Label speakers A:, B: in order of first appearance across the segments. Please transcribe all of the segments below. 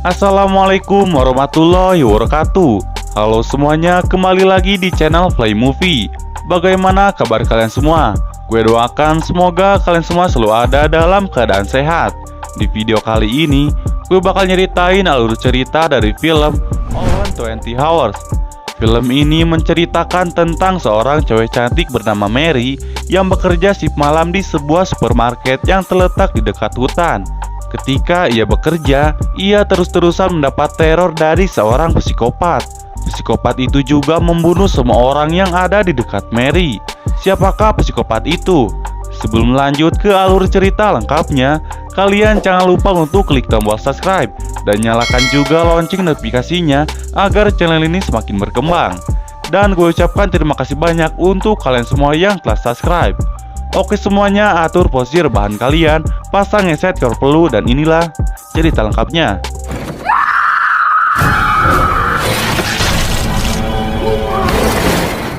A: Assalamualaikum warahmatullahi wabarakatuh. Halo semuanya, kembali lagi di channel Play Movie. Bagaimana kabar kalian semua? Gue doakan semoga kalian semua selalu ada dalam keadaan sehat. Di video kali ini, gue bakal nyeritain alur cerita dari film All 20 Hours. Film ini menceritakan tentang seorang cewek cantik bernama Mary yang bekerja shift malam di sebuah supermarket yang terletak di dekat hutan. Ketika ia bekerja, ia terus-terusan mendapat teror dari seorang psikopat. Psikopat itu juga membunuh semua orang yang ada di dekat Mary. Siapakah psikopat itu? Sebelum lanjut ke alur cerita lengkapnya, kalian jangan lupa untuk klik tombol subscribe dan nyalakan juga lonceng notifikasinya agar channel ini semakin berkembang. Dan gue ucapkan terima kasih banyak untuk kalian semua yang telah subscribe. Oke semuanya, atur posisi rebahan kalian, pasang headset kalau perlu, dan inilah cerita lengkapnya.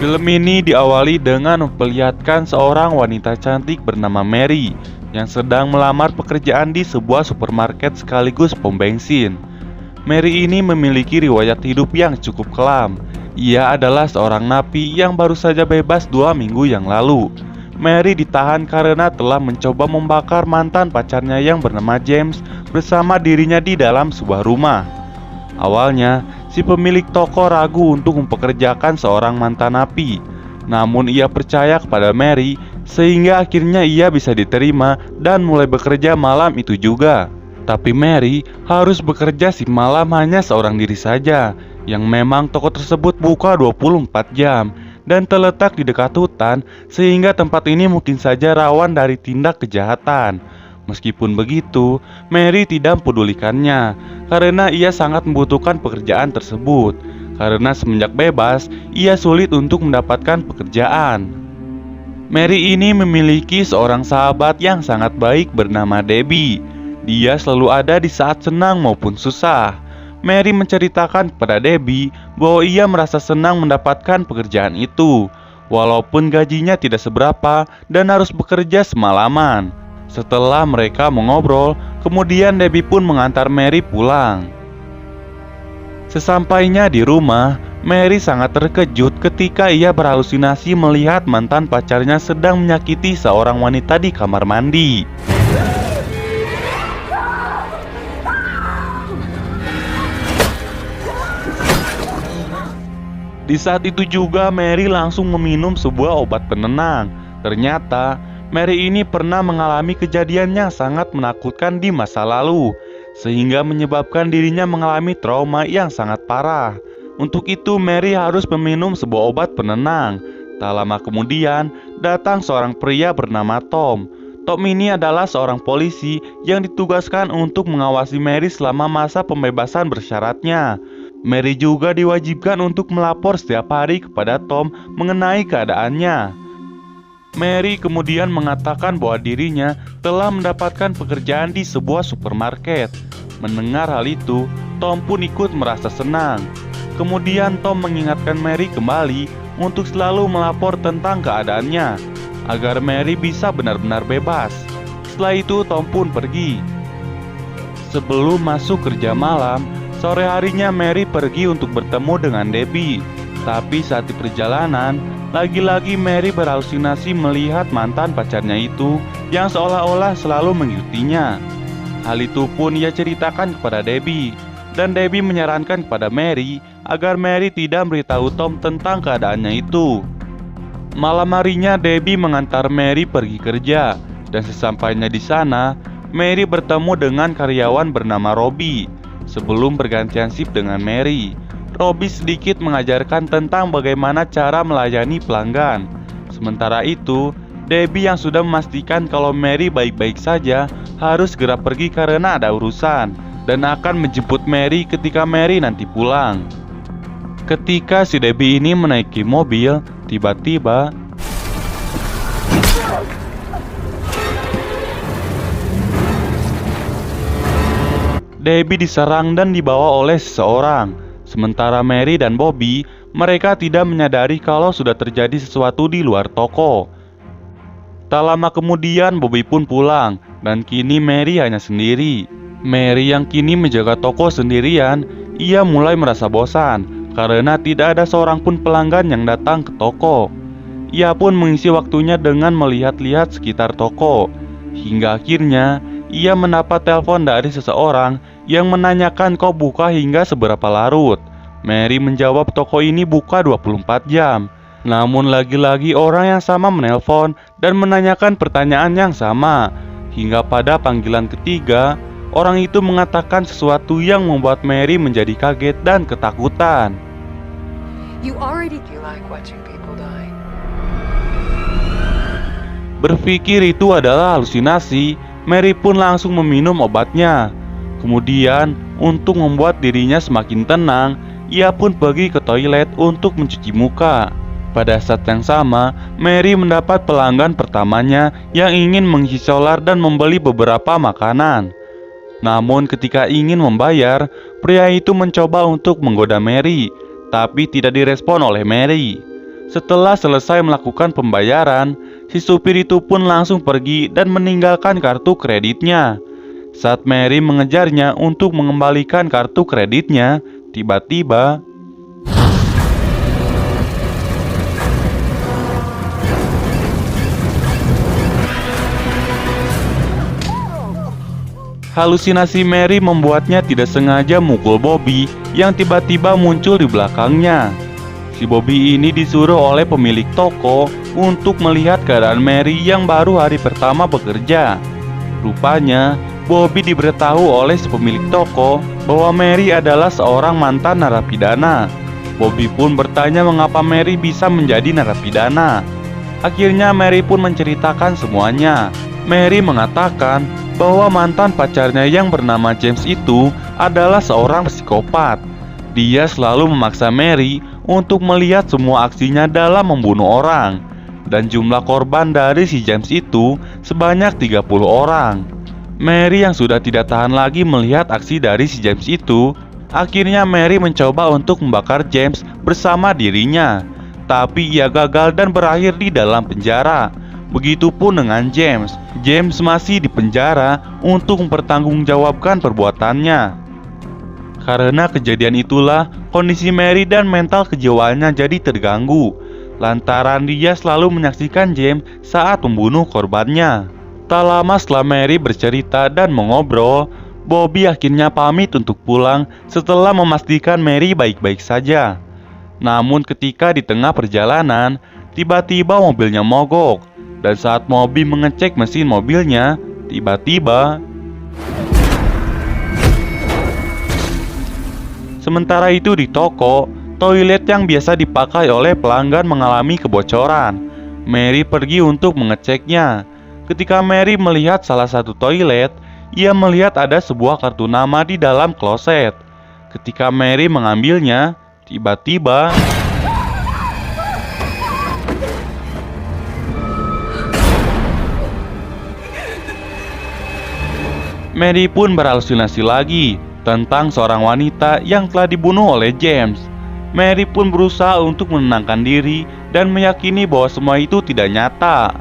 A: Film ini diawali dengan memperlihatkan seorang wanita cantik bernama Mary yang sedang melamar pekerjaan di sebuah supermarket sekaligus pom bensin. Mary ini memiliki riwayat hidup yang cukup kelam. Ia adalah seorang napi yang baru saja bebas 2 minggu yang lalu. Mary ditahan karena telah mencoba membakar mantan pacarnya yang bernama James bersama dirinya di dalam sebuah rumah. Awalnya, si pemilik toko ragu untuk mempekerjakan seorang mantan napi. Namun ia percaya kepada Mary sehingga akhirnya ia bisa diterima dan mulai bekerja malam itu juga. Tapi Mary harus bekerja shift malam hanya seorang diri saja, yang memang toko tersebut buka 24 jam dan terletak di dekat hutan, sehingga tempat ini mungkin saja rawan dari tindak kejahatan. Meskipun begitu, Mary tidak mempedulikannya karena ia sangat membutuhkan pekerjaan tersebut. Karena semenjak bebas, ia sulit untuk mendapatkan pekerjaan. Mary ini memiliki seorang sahabat yang sangat baik bernama Debbie. Dia selalu ada di saat senang maupun susah. Mary menceritakan kepada Debbie bahwa ia merasa senang mendapatkan pekerjaan itu, walaupun gajinya tidak seberapa dan harus bekerja semalaman. Setelah mereka mengobrol, kemudian Debbie pun mengantar Mary pulang. Sesampainya di rumah, Mary sangat terkejut ketika ia berhalusinasi melihat mantan pacarnya sedang menyakiti seorang wanita di kamar mandi. Di saat itu juga Mary langsung meminum sebuah obat penenang. Ternyata Mary ini pernah mengalami kejadian yang sangat menakutkan di masa lalu, sehingga menyebabkan dirinya mengalami trauma yang sangat parah. Untuk itu Mary harus meminum sebuah obat penenang. Tak lama kemudian datang seorang pria bernama Tom. Tom ini adalah seorang polisi yang ditugaskan untuk mengawasi Mary selama masa pembebasan bersyaratnya. Mary juga diwajibkan untuk melapor setiap hari kepada Tom mengenai keadaannya. Mary kemudian mengatakan bahwa dirinya telah mendapatkan pekerjaan di sebuah supermarket. Mendengar hal itu, Tom pun ikut merasa senang. Kemudian Tom mengingatkan Mary kembali untuk selalu melapor tentang keadaannya, agar Mary bisa benar-benar bebas. Setelah itu Tom pun pergi. Sebelum masuk kerja malam, sore harinya Mary pergi untuk bertemu dengan Debbie. Tapi saat di perjalanan, lagi-lagi Mary berhalusinasi melihat mantan pacarnya itu yang seolah-olah selalu mengikutinya. Hal itu pun ia ceritakan kepada Debbie, dan Debbie menyarankan kepada Mary agar Mary tidak memberitahu Tom tentang keadaannya itu. Malam harinya Debbie mengantar Mary pergi kerja, dan sesampainya di sana, Mary bertemu dengan karyawan bernama Robbie. Sebelum bergantian shift dengan Mary, Robbie sedikit mengajarkan tentang bagaimana cara melayani pelanggan. Sementara itu, Debbie yang sudah memastikan kalau Mary baik-baik saja harus segera pergi karena ada urusan, dan akan menjemput Mary ketika Mary nanti pulang. Ketika si Debbie ini menaiki mobil, tiba-tiba Debbie diserang dan dibawa oleh seseorang. Sementara Mary dan Bobby, mereka tidak menyadari kalau sudah terjadi sesuatu di luar toko. Tak lama kemudian Bobby pun pulang, dan kini Mary hanya sendiri. Mary yang kini menjaga toko sendirian, ia mulai merasa bosan karena tidak ada seorang pun pelanggan yang datang ke toko. Ia pun mengisi waktunya dengan melihat-lihat sekitar toko. Hingga akhirnya ia mendapat telepon dari seseorang yang menanyakan kok buka hingga seberapa larut. Mary menjawab toko ini buka 24 jam. Namun lagi-lagi orang yang sama menelpon dan menanyakan pertanyaan yang sama. Hingga pada panggilan ketiga, orang itu mengatakan sesuatu yang membuat Mary menjadi kaget dan ketakutan.
B: You like watching people die.
A: Berpikir itu adalah halusinasi, Mary pun langsung meminum obatnya. Kemudian, untuk membuat dirinya semakin tenang, ia pun pergi ke toilet untuk mencuci muka. Pada saat yang sama, Mary mendapat pelanggan pertamanya yang ingin mengisi solar dan membeli beberapa makanan. Namun ketika ingin membayar, pria itu mencoba untuk menggoda Mary, tapi tidak direspon oleh Mary. Setelah selesai melakukan pembayaran, si supir itu pun langsung pergi dan meninggalkan kartu kreditnya. Saat Mary mengejarnya untuk mengembalikan kartu kreditnya, tiba-tiba halusinasi Mary membuatnya tidak sengaja mukul Bobby yang tiba-tiba muncul di belakangnya. Si Bobby ini disuruh oleh pemilik toko untuk melihat keadaan Mary yang baru hari pertama bekerja. Rupanya, Bobby diberitahu oleh si pemilik toko bahwa Mary adalah seorang mantan narapidana. Bobby pun bertanya mengapa Mary bisa menjadi narapidana. Akhirnya Mary pun menceritakan semuanya. Mary mengatakan bahwa mantan pacarnya yang bernama James itu adalah seorang psikopat. Dia selalu memaksa Mary untuk melihat semua aksinya dalam membunuh orang. Dan jumlah korban dari si James itu sebanyak 30 orang. Mary yang sudah tidak tahan lagi melihat aksi dari si James itu, akhirnya Mary mencoba untuk membakar James bersama dirinya. Tapi ia gagal dan berakhir di dalam penjara. Begitupun dengan James. James masih di penjara untuk mempertanggungjawabkan perbuatannya. Karena kejadian itulah, kondisi Mary dan mental kejiwaannya jadi terganggu, lantaran dia selalu menyaksikan James saat membunuh korbannya. Tak lama setelah Mary bercerita dan mengobrol, Bobby akhirnya pamit untuk pulang setelah memastikan Mary baik-baik saja. Namun ketika di tengah perjalanan, tiba-tiba mobilnya mogok. Dan saat Bobby mengecek mesin mobilnya, tiba-tiba sementara itu di toko, toilet yang biasa dipakai oleh pelanggan mengalami kebocoran. Mary pergi untuk mengeceknya. Ketika Mary melihat salah satu toilet, ia melihat ada sebuah kartu nama di dalam kloset. Ketika Mary mengambilnya, tiba-tiba Mary pun berhalusinasi lagi tentang seorang wanita yang telah dibunuh oleh James. Mary pun berusaha untuk menenangkan diri dan meyakini bahwa semua itu tidak nyata.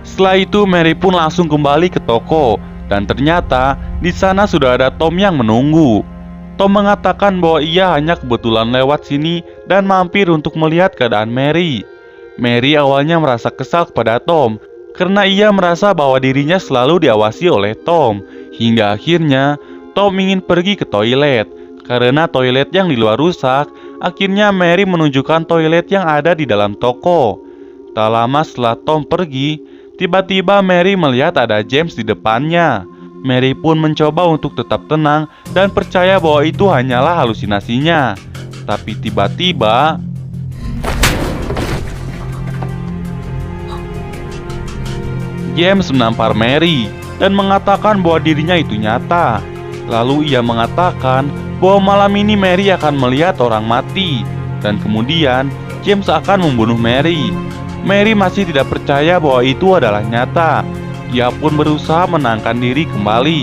A: Setelah itu Mary pun langsung kembali ke toko dan ternyata di sana sudah ada Tom yang menunggu. Tom mengatakan bahwa ia hanya kebetulan lewat sini dan mampir untuk melihat keadaan Mary. Mary awalnya merasa kesal kepada Tom karena ia merasa bahwa dirinya selalu diawasi oleh Tom. Hingga akhirnya Tom ingin pergi ke toilet. Karena toilet yang di luar rusak, akhirnya Mary menunjukkan toilet yang ada di dalam toko. Tak lama setelah Tom pergi, tiba-tiba Mary melihat ada James di depannya. Mary pun mencoba untuk tetap tenang dan percaya bahwa itu hanyalah halusinasinya. Tapi tiba-tiba James menampar Mary dan mengatakan bahwa dirinya itu nyata. Lalu ia mengatakan bahwa malam ini Mary akan melihat orang mati dan kemudian James akan membunuh Mary. Mary masih tidak percaya bahwa itu adalah nyata. Ia pun berusaha menenangkan diri kembali.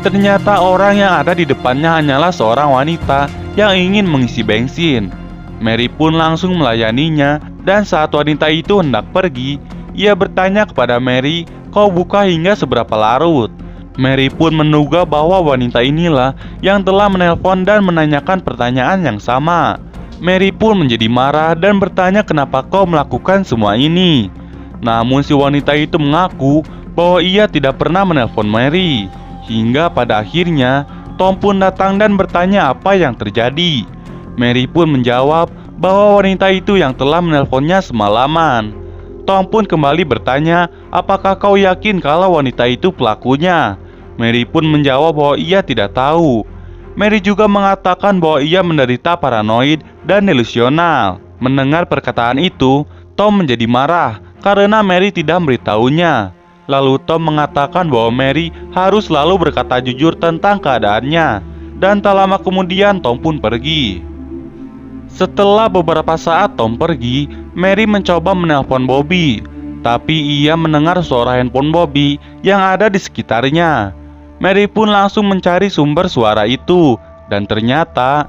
A: Ternyata orang yang ada di depannya hanyalah seorang wanita yang ingin mengisi bensin. Mary pun langsung melayaninya, dan saat wanita itu hendak pergi, ia bertanya kepada Mary, "Kau buka hingga seberapa larut?" Mary pun menduga bahwa wanita inilah yang telah menelpon dan menanyakan pertanyaan yang sama. Mary pun menjadi marah dan bertanya, "Kenapa kau melakukan semua ini?" Namun si wanita itu mengaku bahwa ia tidak pernah menelpon Mary. Hingga pada akhirnya Tom pun datang dan bertanya apa yang terjadi. Mary pun menjawab bahwa wanita itu yang telah menelponnya semalaman. Tom pun kembali bertanya, "Apakah kau yakin kalau wanita itu pelakunya?" Mary pun menjawab bahwa ia tidak tahu. Mary juga mengatakan bahwa ia menderita paranoid dan delusional. Mendengar perkataan itu, Tom menjadi marah karena Mary tidak memberitahunya. Lalu Tom mengatakan bahwa Mary harus selalu berkata jujur tentang keadaannya. Dan tak lama kemudian Tom pun pergi. Setelah beberapa saat Tom pergi, Mary mencoba menelpon Bobby. Tapi ia mendengar suara handphone Bobby yang ada di sekitarnya. Mary pun langsung mencari sumber suara itu. Dan ternyata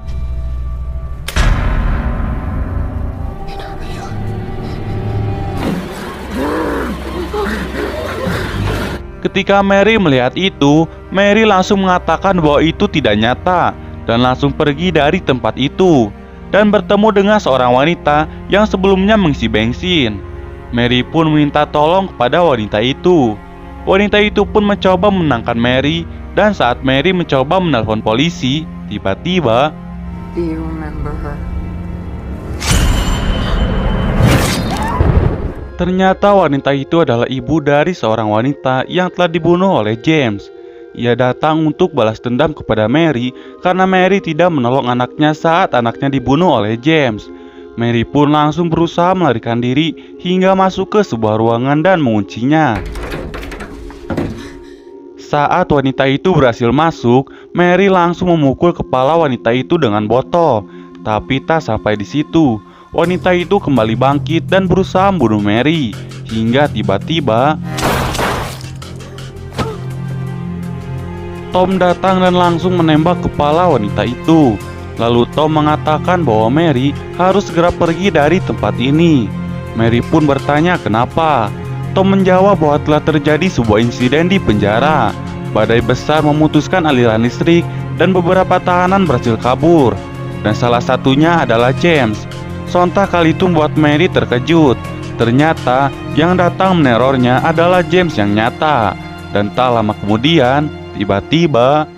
A: ketika Mary melihat itu, Mary langsung mengatakan bahwa itu tidak nyata dan langsung pergi dari tempat itu dan bertemu dengan seorang wanita yang sebelumnya mengisi bensin. Mary pun meminta tolong kepada wanita itu. Wanita itu pun mencoba menenangkan Mary, dan saat Mary mencoba menelpon polisi, tiba-tiba
B: Do you remember her?
A: ternyata wanita itu adalah ibu dari seorang wanita yang telah dibunuh oleh James. Ia datang untuk balas dendam kepada Mary karena Mary tidak menolong anaknya saat anaknya dibunuh oleh James. Mary pun langsung berusaha melarikan diri hingga masuk ke sebuah ruangan dan menguncinya. Saat wanita itu berhasil masuk, Mary langsung memukul kepala wanita itu dengan botol. Tapi tak sampai di situ, wanita itu kembali bangkit dan berusaha membunuh Mary. Hingga tiba-tiba Tom datang dan langsung menembak kepala wanita itu. Lalu Tom mengatakan bahwa Mary harus segera pergi dari tempat ini. Mary pun bertanya kenapa. Tom menjawab bahwa telah terjadi sebuah insiden di penjara. Badai besar memutuskan aliran listrik dan beberapa tahanan berhasil kabur. Dan salah satunya adalah James. Sontak hal itu membuat Mary terkejut. Ternyata yang datang menerornya adalah James yang nyata. Dan tak lama kemudian, tiba-tiba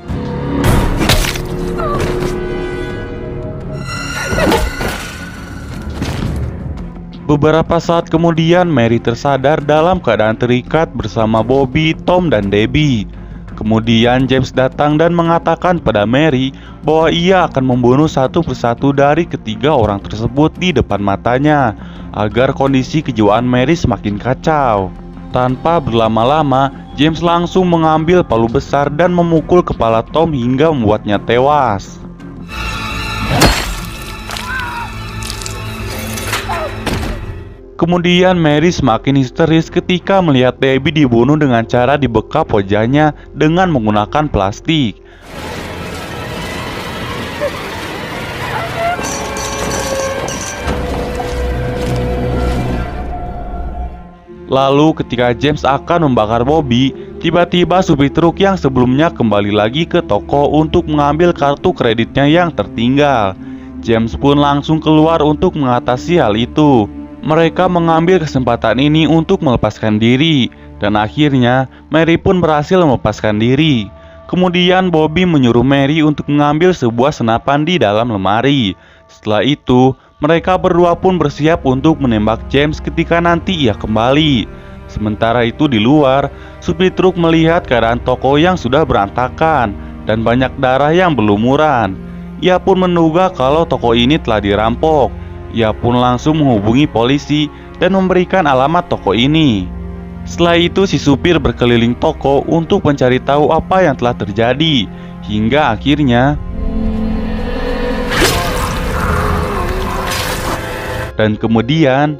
A: beberapa saat kemudian Mary tersadar dalam keadaan terikat bersama Bobby, Tom, dan Debbie. Kemudian James datang dan mengatakan pada Mary bahwa ia akan membunuh satu persatu dari ketiga orang tersebut di depan matanya agar kondisi kejiwaan Mary semakin kacau. Tanpa berlama-lama, James langsung mengambil palu besar dan memukul kepala Tom hingga membuatnya tewas. Kemudian Mary semakin histeris ketika melihat Debbie dibunuh dengan cara dibekap wajahnya dengan menggunakan plastik. Lalu ketika James akan membakar Bobby, tiba-tiba supir truk yang sebelumnya kembali lagi ke toko untuk mengambil kartu kreditnya yang tertinggal. James pun langsung keluar untuk mengatasi hal itu. Mereka mengambil kesempatan ini untuk melepaskan diri, dan akhirnya Mary pun berhasil melepaskan diri. Kemudian Bobby menyuruh Mary untuk mengambil sebuah senapan di dalam lemari. Setelah itu, mereka berdua pun bersiap untuk menembak James ketika nanti ia kembali. Sementara itu di luar, supir truk melihat keadaan toko yang sudah berantakan dan banyak darah yang berlumuran. Ia pun menduga kalau toko ini telah dirampok. Ia pun langsung menghubungi polisi dan memberikan alamat toko ini. Setelah itu si supir berkeliling toko untuk mencari tahu apa yang telah terjadi. Hingga akhirnya dan kemudian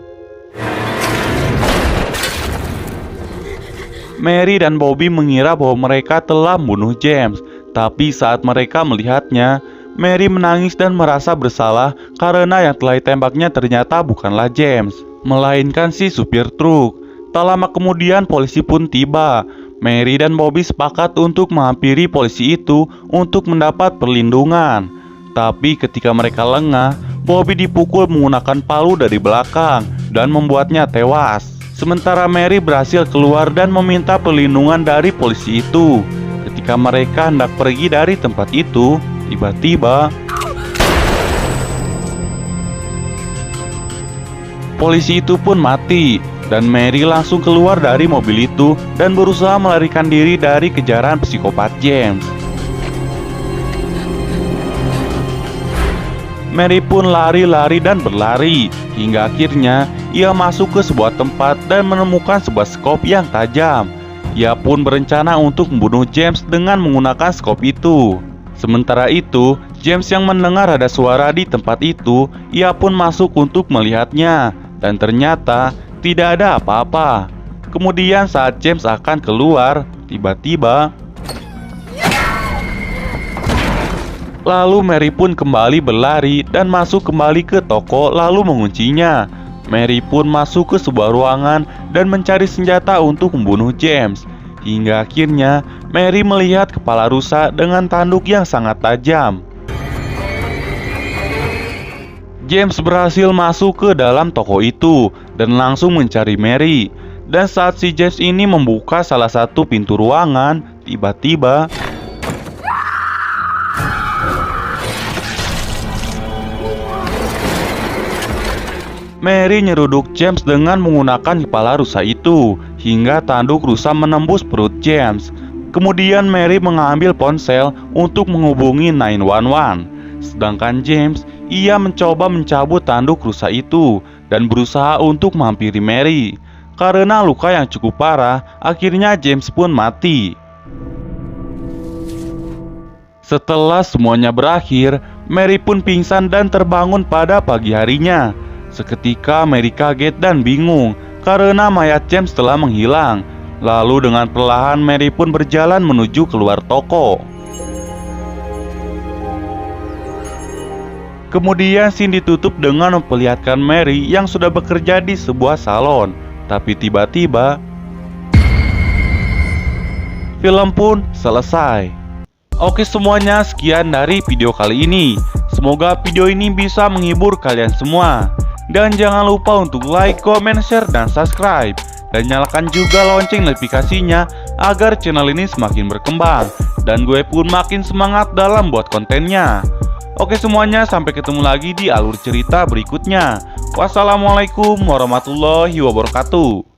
A: Mary dan Bobby mengira bahwa mereka telah membunuh James. Tapi saat mereka melihatnya, Mary menangis dan merasa bersalah karena yang telah ditembaknya ternyata bukanlah James, melainkan si supir truk. Tak lama kemudian polisi pun tiba. Mary dan Bobby sepakat untuk menghampiri polisi itu untuk mendapat perlindungan. Tapi ketika mereka lengah, Bobby dipukul menggunakan palu dari belakang dan membuatnya tewas. Sementara Mary berhasil keluar dan meminta perlindungan dari polisi itu. Ketika mereka hendak pergi dari tempat itu, tiba-tiba polisi itu pun mati, dan Mary langsung keluar dari mobil itu dan berusaha melarikan diri dari kejaran psikopat James. Mary pun lari-lari dan berlari, hingga akhirnya ia masuk ke sebuah tempat dan menemukan sebuah skop yang tajam. Ia pun berencana untuk membunuh James dengan menggunakan skop itu. Sementara itu, James yang mendengar ada suara di tempat itu, ia pun masuk untuk melihatnya. Dan ternyata tidak ada apa-apa. Kemudian saat James akan keluar, tiba-tiba lalu Mary pun kembali berlari dan masuk kembali ke toko lalu menguncinya. Mary pun masuk ke sebuah ruangan dan mencari senjata untuk membunuh James. Hingga akhirnya Mary melihat kepala rusa dengan tanduk yang sangat tajam. James berhasil masuk ke dalam toko itu dan langsung mencari Mary. Dan saat si James ini membuka salah satu pintu ruangan, tiba-tiba Mary nyeruduk James dengan menggunakan kepala rusa itu, hingga tanduk rusa menembus perut James. Kemudian Mary mengambil ponsel untuk menghubungi 911. Sedangkan James, ia mencoba mencabut tanduk rusa itu dan berusaha untuk menghampiri Mary. Karena luka yang cukup parah, akhirnya James pun mati. Setelah semuanya berakhir, Mary pun pingsan dan terbangun pada pagi harinya. Seketika Mary kaget dan bingung karena mayat James telah menghilang. Lalu dengan perlahan Mary pun berjalan menuju keluar toko. Kemudian scene ditutup dengan memperlihatkan Mary yang sudah bekerja di sebuah salon. Tapi tiba-tiba film pun selesai. Oke semuanya, sekian dari video kali ini. Semoga video ini bisa menghibur kalian semua. Dan jangan lupa untuk like, comment, share, dan subscribe. Dan nyalakan juga lonceng notifikasinya agar channel ini semakin berkembang. Dan gue pun makin semangat dalam buat kontennya. Oke semuanya, sampai ketemu lagi di alur cerita berikutnya. Wassalamualaikum warahmatullahi wabarakatuh.